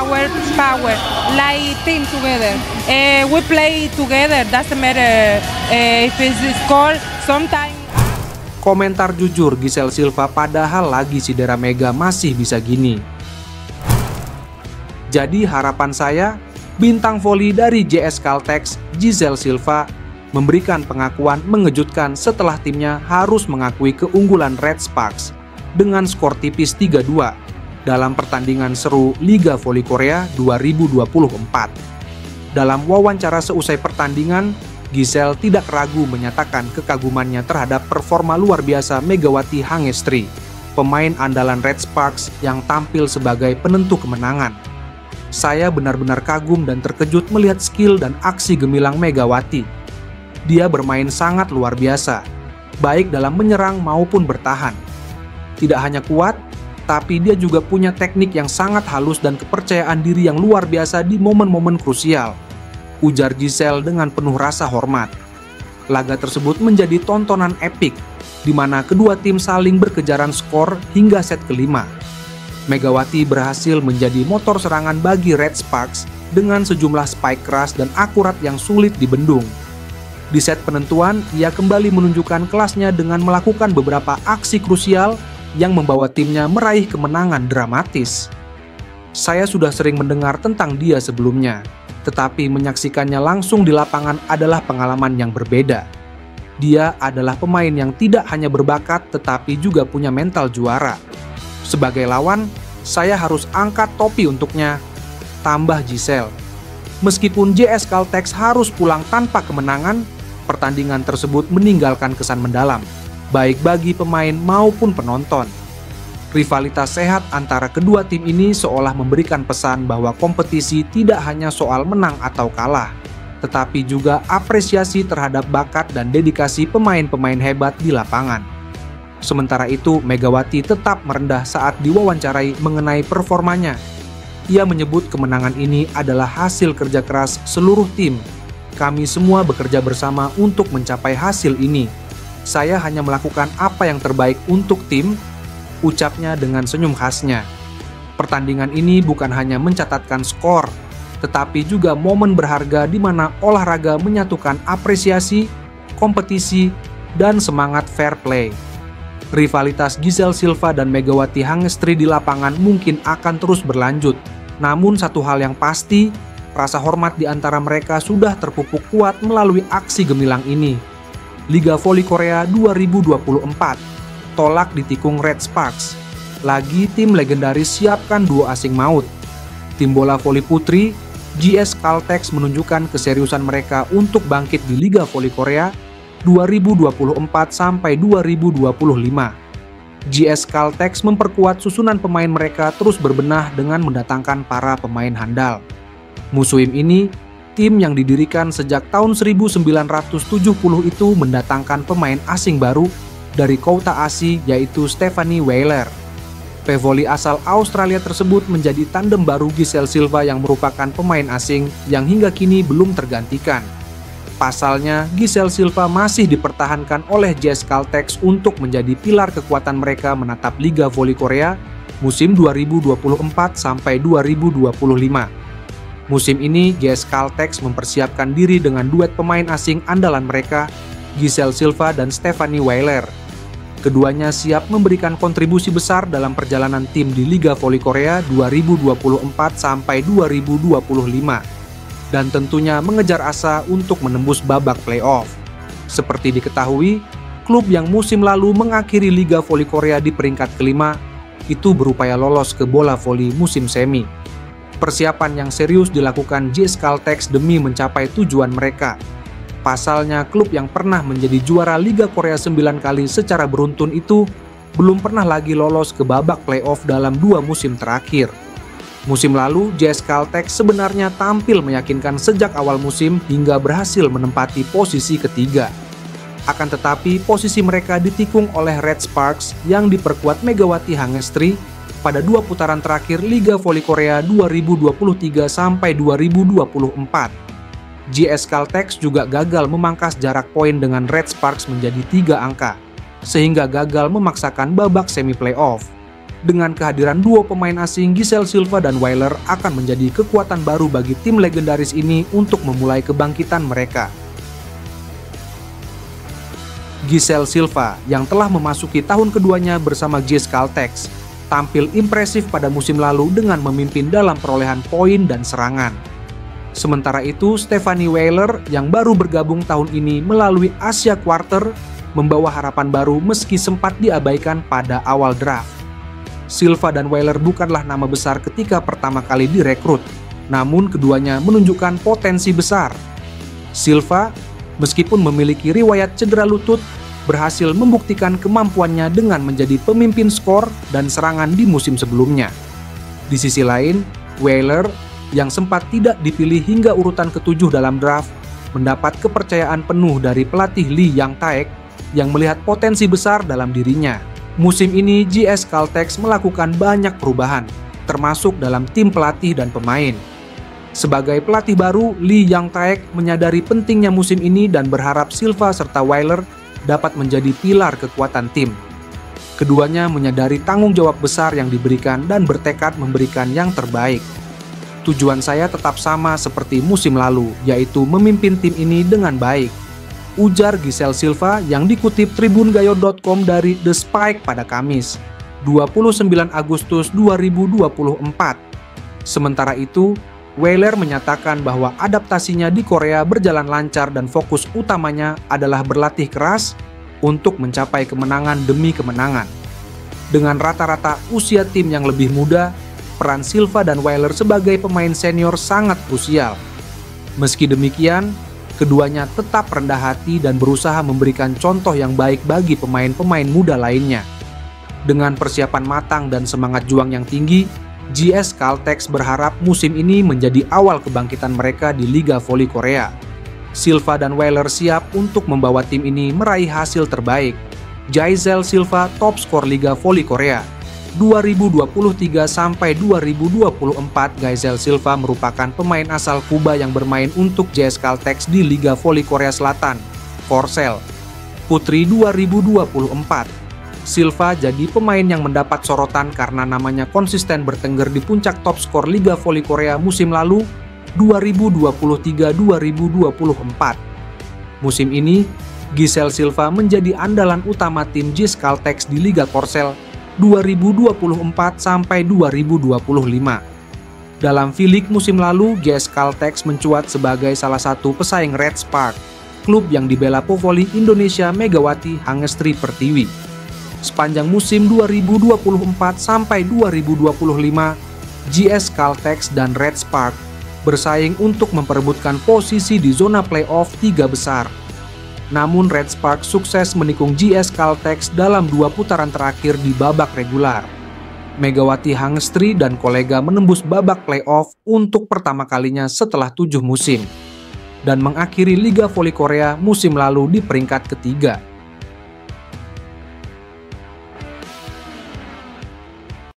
power, like team together. We play together, doesn't matter if it's score, sometimes. Komentar jujur Giselle Silva padahal lagi cedera Mega masih bisa gini. Jadi harapan saya, bintang voli dari JS Caltex, Giselle Silva, memberikan pengakuan mengejutkan setelah timnya harus mengakui keunggulan Red Sparks dengan skor tipis 3-2 dalam pertandingan seru Liga Voli Korea 2024. Dalam wawancara seusai pertandingan, Giselle tidak ragu menyatakan kekagumannya terhadap performa luar biasa Megawati Hangestri, pemain andalan Red Sparks yang tampil sebagai penentu kemenangan. Saya benar-benar kagum dan terkejut melihat skill dan aksi gemilang Megawati. Dia bermain sangat luar biasa, baik dalam menyerang maupun bertahan. Tidak hanya kuat, tapi dia juga punya teknik yang sangat halus dan kepercayaan diri yang luar biasa di momen-momen krusial, ujar Giselle dengan penuh rasa hormat. Laga tersebut menjadi tontonan epik, di mana kedua tim saling berkejaran skor hingga set kelima. Megawati berhasil menjadi motor serangan bagi Red Sparks dengan sejumlah spike keras dan akurat yang sulit dibendung. Di set penentuan, ia kembali menunjukkan kelasnya dengan melakukan beberapa aksi krusial yang membawa timnya meraih kemenangan dramatis. Saya sudah sering mendengar tentang dia sebelumnya, tetapi menyaksikannya langsung di lapangan adalah pengalaman yang berbeda. Dia adalah pemain yang tidak hanya berbakat tetapi juga punya mental juara. Sebagai lawan, saya harus angkat topi untuknya, tambah Giselle. Meskipun JS Caltex harus pulang tanpa kemenangan, pertandingan tersebut meninggalkan kesan mendalam, baik bagi pemain maupun penonton. Rivalitas sehat antara kedua tim ini seolah memberikan pesan bahwa kompetisi tidak hanya soal menang atau kalah, tetapi juga apresiasi terhadap bakat dan dedikasi pemain-pemain hebat di lapangan. Sementara itu, Megawati tetap merendah saat diwawancarai mengenai performanya. Ia menyebut kemenangan ini adalah hasil kerja keras seluruh tim. Kami semua bekerja bersama untuk mencapai hasil ini. Saya hanya melakukan apa yang terbaik untuk tim, ucapnya dengan senyum khasnya. Pertandingan ini bukan hanya mencatatkan skor, tetapi juga momen berharga di mana olahraga menyatukan apresiasi, kompetisi, dan semangat fair play. Rivalitas Giselle Silva dan Megawati Hangestri di lapangan mungkin akan terus berlanjut. Namun satu hal yang pasti, rasa hormat di antara mereka sudah terpupuk kuat melalui aksi gemilang ini. Liga Voli Korea 2024, tolak ditikung Red Sparks. Lagi tim legendaris siapkan duo asing maut. Tim bola voli putri, JS Caltex menunjukkan keseriusan mereka untuk bangkit di Liga Voli Korea 2024 sampai 2025. JS Caltex memperkuat susunan pemain mereka terus berbenah dengan mendatangkan para pemain handal. Musim ini, tim yang didirikan sejak tahun 1970 itu mendatangkan pemain asing baru dari Kouta Asi yaitu Stephanie Weiler. Pevoli asal Australia tersebut menjadi tandem baru Giselle Silva yang merupakan pemain asing yang hingga kini belum tergantikan. Pasalnya, Giselle Silva masih dipertahankan oleh JS Caltex untuk menjadi pilar kekuatan mereka menatap Liga Voli Korea musim 2024 sampai 2025. Musim ini, JS Caltex mempersiapkan diri dengan duet pemain asing andalan mereka, Giselle Silva dan Stephanie Weiler. Keduanya siap memberikan kontribusi besar dalam perjalanan tim di Liga Voli Korea 2024 sampai 2025. Dan tentunya mengejar asa untuk menembus babak playoff. Seperti diketahui, klub yang musim lalu mengakhiri Liga Voli Korea di peringkat kelima itu berupaya lolos ke bola voli musim semi. Persiapan yang serius dilakukan JS Caltex demi mencapai tujuan mereka. Pasalnya, klub yang pernah menjadi juara Liga Korea 9 kali secara beruntun itu belum pernah lagi lolos ke babak playoff dalam 2 musim terakhir. Musim lalu, JS Caltex sebenarnya tampil meyakinkan sejak awal musim hingga berhasil menempati posisi ketiga. Akan tetapi, posisi mereka ditikung oleh Red Sparks yang diperkuat Megawati Hangestri pada 2 putaran terakhir Liga Voli Korea 2023 sampai 2024. JS Caltex juga gagal memangkas jarak poin dengan Red Sparks menjadi 3 angka, sehingga gagal memaksakan babak semi playoff. Dengan kehadiran duo pemain asing Giselle Silva dan Weiler akan menjadi kekuatan baru bagi tim legendaris ini untuk memulai kebangkitan mereka. Giselle Silva yang telah memasuki tahun keduanya bersama JS Caltex tampil impresif pada musim lalu dengan memimpin dalam perolehan poin dan serangan. Sementara itu, Stephanie Weiler yang baru bergabung tahun ini melalui Asia Quarter membawa harapan baru meski sempat diabaikan pada awal draft. Silva dan Weiler bukanlah nama besar ketika pertama kali direkrut, namun keduanya menunjukkan potensi besar. Silva, meskipun memiliki riwayat cedera lutut, berhasil membuktikan kemampuannya dengan menjadi pemimpin skor dan serangan di musim sebelumnya. Di sisi lain, Weiler yang sempat tidak dipilih hingga urutan ke-7 dalam draft, mendapat kepercayaan penuh dari pelatih Lee Yang Taek yang melihat potensi besar dalam dirinya. Musim ini JS Caltex melakukan banyak perubahan, termasuk dalam tim pelatih dan pemain. Sebagai pelatih baru, Lee Yang Taek menyadari pentingnya musim ini dan berharap Silva serta Weiler dapat menjadi pilar kekuatan tim. Keduanya menyadari tanggung jawab besar yang diberikan dan bertekad memberikan yang terbaik. Tujuan saya tetap sama seperti musim lalu, yaitu memimpin tim ini dengan baik, ujar Giselle Silva yang dikutip tribungayo.com dari The Spike pada Kamis, 29 Agustus 2024. Sementara itu, Weiler menyatakan bahwa adaptasinya di Korea berjalan lancar dan fokus utamanya adalah berlatih keras untuk mencapai kemenangan demi kemenangan. Dengan rata-rata usia tim yang lebih muda, peran Silva dan Weiler sebagai pemain senior sangat krusial. Meski demikian, keduanya tetap rendah hati dan berusaha memberikan contoh yang baik bagi pemain-pemain muda lainnya. Dengan persiapan matang dan semangat juang yang tinggi, JS Caltex berharap musim ini menjadi awal kebangkitan mereka di Liga Voli Korea. Silva dan Weiler siap untuk membawa tim ini meraih hasil terbaik. Giselle Silva top skor Liga Voli Korea 2023 sampai 2024. Giselle Silva merupakan pemain asal Kuba yang bermain untuk JS Caltex di Liga Voli Korea Selatan, Korsel, Putri 2024. Silva jadi pemain yang mendapat sorotan karena namanya konsisten bertengger di puncak top skor Liga Voli Korea musim lalu 2023-2024. Musim ini, Giselle Silva menjadi andalan utama tim JS Caltex di Liga Korsel 2024 sampai 2025. Dalam V-League musim lalu, JS Caltex mencuat sebagai salah satu pesaing Red Spark, klub yang dibela pevoli Indonesia Megawati Hangestri Pertiwi. Sepanjang musim 2024 sampai 2025, JS Caltex dan Red Spark bersaing untuk memperebutkan posisi di zona playoff 3 besar. Namun Red Spark sukses menikung JS Caltex dalam 2 putaran terakhir di babak regular. Megawati Hangestri dan kolega menembus babak playoff untuk pertama kalinya setelah 7 musim dan mengakhiri Liga Voli Korea musim lalu di peringkat ketiga.